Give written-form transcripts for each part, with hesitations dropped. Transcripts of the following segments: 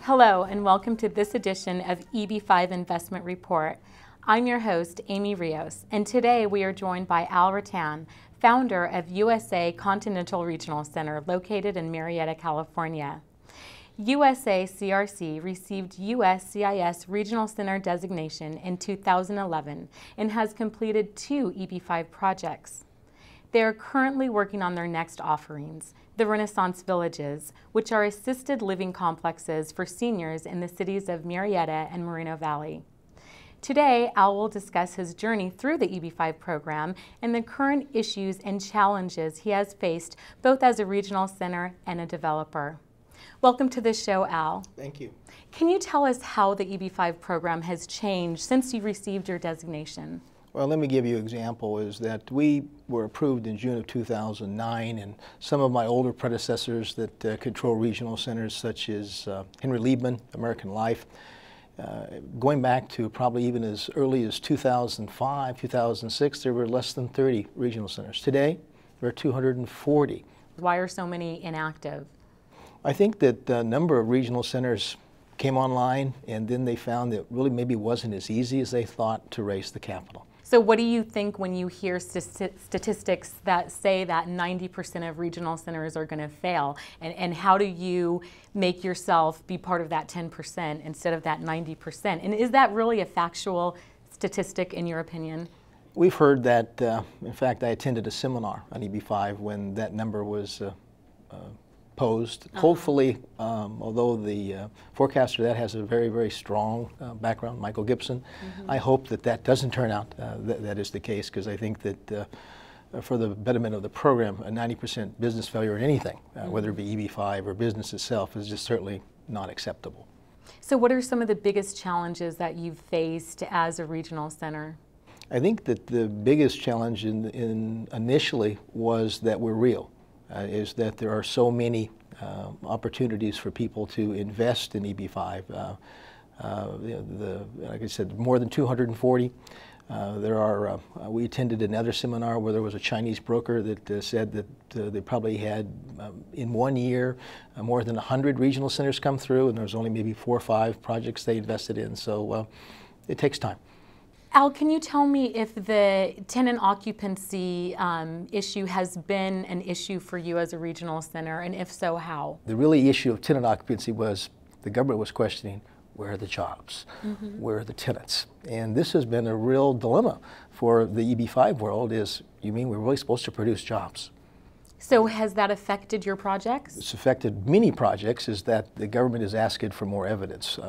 Hello and welcome to this edition of EB-5 Investment Report. I'm your host, Amy Rios, and today we are joined by Al Rattan, founder of USA Continental Regional Center located in Marietta, California. USA CRC received USCIS Regional Center designation in 2011 and has completed 2 EB-5 projects. They are currently working on their next offerings, the Renaissance Villages, which are assisted living complexes for seniors in the cities of Marietta and Moreno Valley. Today, Al will discuss his journey through the EB-5 program and the current issues and challenges he has faced both as a regional center and a developer. Welcome to the show, Al. Thank you. Can you tell us how the EB-5 program has changed since you received your designation? Well, let me give you an example, is that we were approved in June of 2009, and some of my older predecessors that control regional centers, such as Henry Liebman, American Life, going back to probably even as early as 2005, 2006, there were less than 30 regional centers. Today, there are 240. Why are so many inactive? I think that the number of regional centers came online, and then they found that it really maybe wasn't as easy as they thought to raise the capital. So what do you think when you hear statistics that say that 90% of regional centers are going to fail? And how do you make yourself be part of that 10% instead of that 90%? And is that really a factual statistic in your opinion? We've heard that. In fact, I attended a seminar on EB-5 when that number was posed. Hopefully, although the forecaster that has a very, very strong background, Michael Gibson, I hope that that doesn't turn out that is the case, because I think that for the betterment of the program, a 90% business failure in anything, whether it be EB-5 or business itself, is just certainly not acceptable. So what are some of the biggest challenges that you've faced as a regional center? I think that the biggest challenge initially was that we're real. Is that there are so many opportunities for people to invest in EB-5. Like I said, more than 240. We attended another seminar where there was a Chinese broker that said that they probably had, in 1 year, more than 100 regional centers come through, and there was only maybe 4 or 5 projects they invested in. So it takes time. Al, can you tell me if the tenant occupancy issue has been an issue for you as a regional center, and if so, how? The really issue of tenant occupancy was the government was questioning, where are the jobs? Where are the tenants? And this has been a real dilemma for the EB-5 world is, you mean we're really supposed to produce jobs? So has that affected your projects? It's affected many projects, is that the government is asking for more evidence.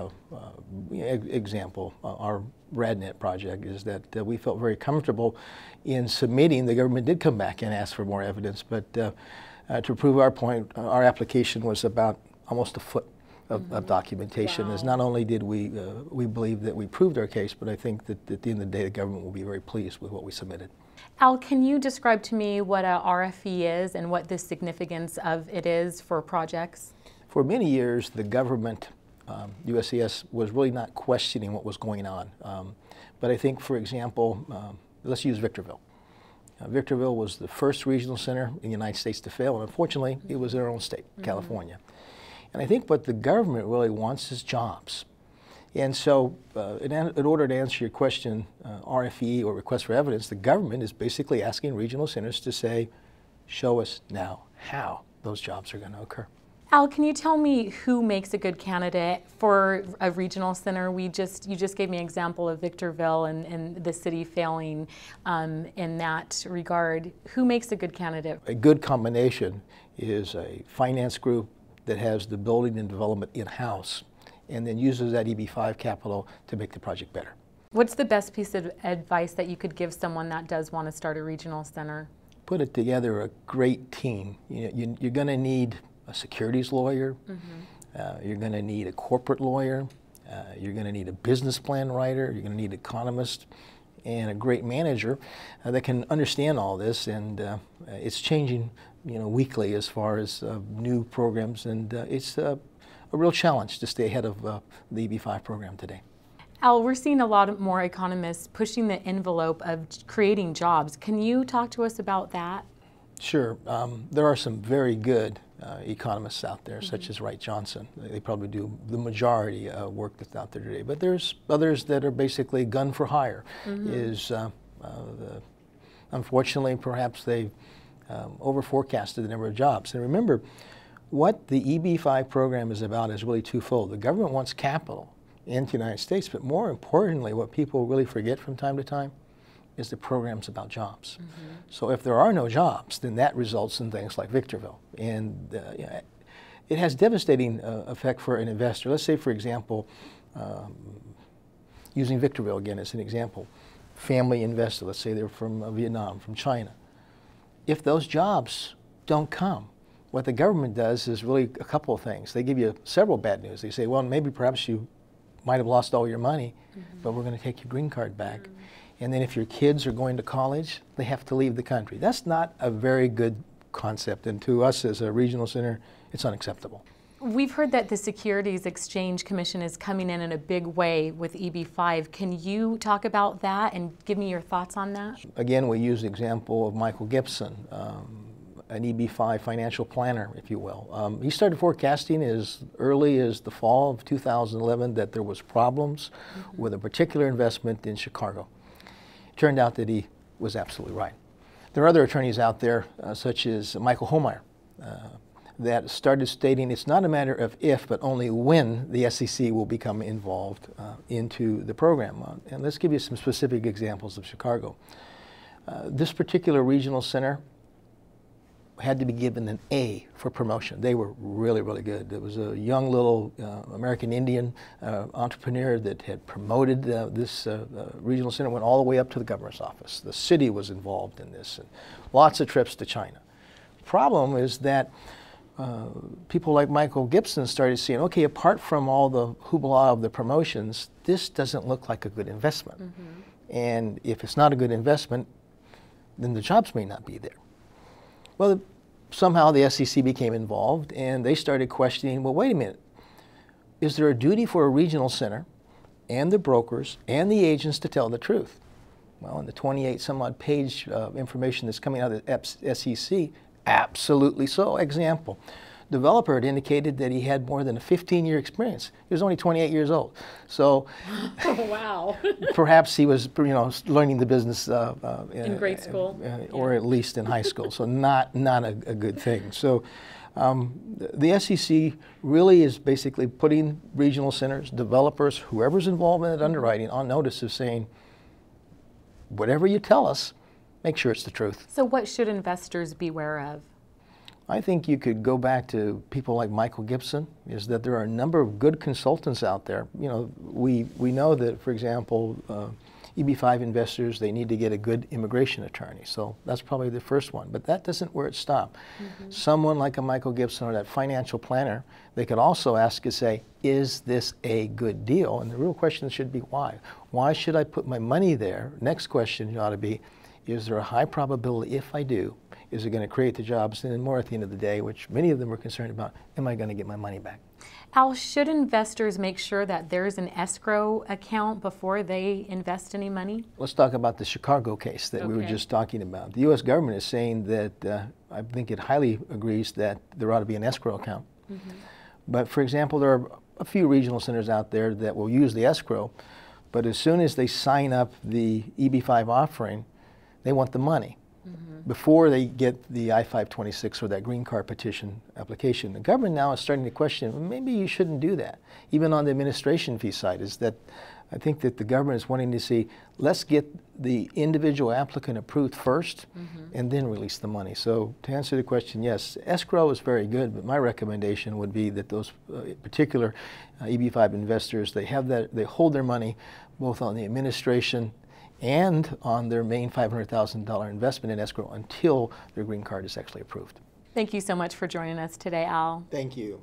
Example, our Rattan project is that we felt very comfortable in submitting. The government did come back and ask for more evidence, but to prove our point, our application was about almost a foot of documentation. Wow. As not only did we believe that we proved our case, but I think that at the end of the day, the government will be very pleased with what we submitted. Al, can you describe to me what a RFE is and what the significance of it is for projects? For many years, the government, USCIS, was really not questioning what was going on. But I think, for example, let's use Victorville. Victorville was the first regional center in the United States to fail, and unfortunately, it was their own state, California. And I think what the government really wants is jobs. And so in order to answer your question, RFE or request for evidence, the government is basically asking regional centers to say, show us now how those jobs are going to occur. Al, can you tell me who makes a good candidate for a regional center? You just gave me an example of Victorville and the city failing in that regard. Who makes a good candidate? A good combination is a finance group that has the building and development in-house, and then uses that EB-5 capital to make the project better. What's the best piece of advice that you could give someone that does want to start a regional center? Put it together a great team. You're going to need a securities lawyer, you're going to need a corporate lawyer, you're going to need a business plan writer, you're going to need an economist, and a great manager that can understand all this. And it's changing weekly as far as new programs, and it's a real challenge to stay ahead of the EB-5 program today. Al, we're seeing a lot more economists pushing the envelope of creating jobs. Can you talk to us about that? Sure. There are some very good economists out there, such as Wright Johnson. They probably do the majority work that's out there today. But there's others that are basically gun for hire. Unfortunately, perhaps they over forecasted the number of jobs. And remember, what the EB-5 program is about is really twofold. The government wants capital into the United States, but more importantly, what people really forget from time to time is the program's about jobs. So if there are no jobs, then that results in things like Victorville. And it has devastating effect for an investor. Let's say, for example, using Victorville again as an example, family investor, let's say they're from Vietnam, from China. If those jobs don't come, what the government does is really a couple of things. They give you several bad news. They say, well, maybe perhaps you might have lost all your money, but we're going to take your green card back. And then if your kids are going to college, they have to leave the country. That's not a very good concept, and to us as a regional center, it's unacceptable. We've heard that the Securities Exchange Commission is coming in a big way with EB-5. Can you talk about that and give me your thoughts on that? Again, we use the example of Michael Gibson, an EB-5 financial planner, if you will. He started forecasting as early as the fall of 2011 that there was problems with a particular investment in Chicago. It turned out that he was absolutely right. There are other attorneys out there, such as Michael Homeyer, that started stating it's not a matter of if, but only when the SEC will become involved into the program. And let's give you some specific examples of Chicago. This particular regional center had to be given an A for promotion. They were really, really good. There was a young little American Indian entrepreneur that had promoted this regional center, went all the way up to the governor's office. The city was involved in this, and lots of trips to China. Problem is that people like Michael Gibson started seeing, okay, apart from all the hoopla of the promotions, this doesn't look like a good investment. And if it's not a good investment, then the jobs may not be there. Well, somehow the SEC became involved, and they started questioning, well, wait a minute, is there a duty for a regional center and the brokers and the agents to tell the truth? Well, in the 28 some odd page information that's coming out of the SEC, absolutely so. Example, developer had indicated that he had more than a 15-year experience. He was only 28 years old. So wow. Perhaps he was, learning the business in grade school, or at least in high school. So not a good thing. So the SEC really is basically putting regional centers, developers, whoever's involved in that underwriting on notice of saying, whatever you tell us, make sure it's the truth. So what should investors beware of? I think you could go back to people like Michael Gibson, is that there are a number of good consultants out there. We know that, for example, EB-5 investors, they need to get a good immigration attorney. So that's probably the first one. But that doesn't where it stops. Someone like a Michael Gibson or that financial planner, they could also ask and say, is this a good deal? And the real question should be why? Why should I put my money there? Next question ought to be, is there a high probability, if I do, is it going to create the jobs? And then more at the end of the day, which many of them are concerned about, am I going to get my money back? Al, should investors make sure that there's an escrow account before they invest any money? Let's talk about the Chicago case that we were just talking about. The U.S. government is saying that, I think it highly agrees that there ought to be an escrow account. But for example, there are a few regional centers out there that will use the escrow, but as soon as they sign up the EB-5 offering, they want the money before they get the I-526 or that green card petition application. The government now is starting to question, well, maybe you shouldn't do that. Even on the administration fee side, is that I think that the government is wanting to see, let's get the individual applicant approved first and then release the money. So to answer the question, yes, escrow is very good, but my recommendation would be that those particular EB-5 investors, they hold their money both on the administration and on their main $500,000 investment in escrow until their green card is actually approved. Thank you so much for joining us today, Al. Thank you.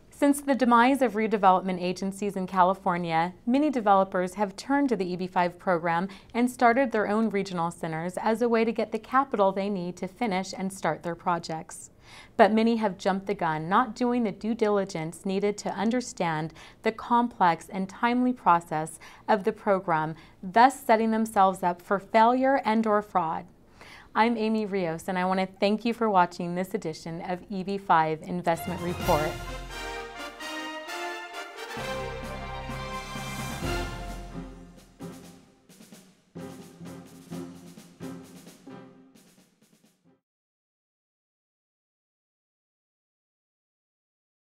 Since the demise of redevelopment agencies in California, many developers have turned to the EB-5 program and started their own regional centers as a way to get the capital they need to finish and start their projects. But many have jumped the gun, not doing the due diligence needed to understand the complex and timely process of the program, thus setting themselves up for failure and/or fraud. I'm Amy Rios, and I want to thank you for watching this edition of EB-5 Investment Report.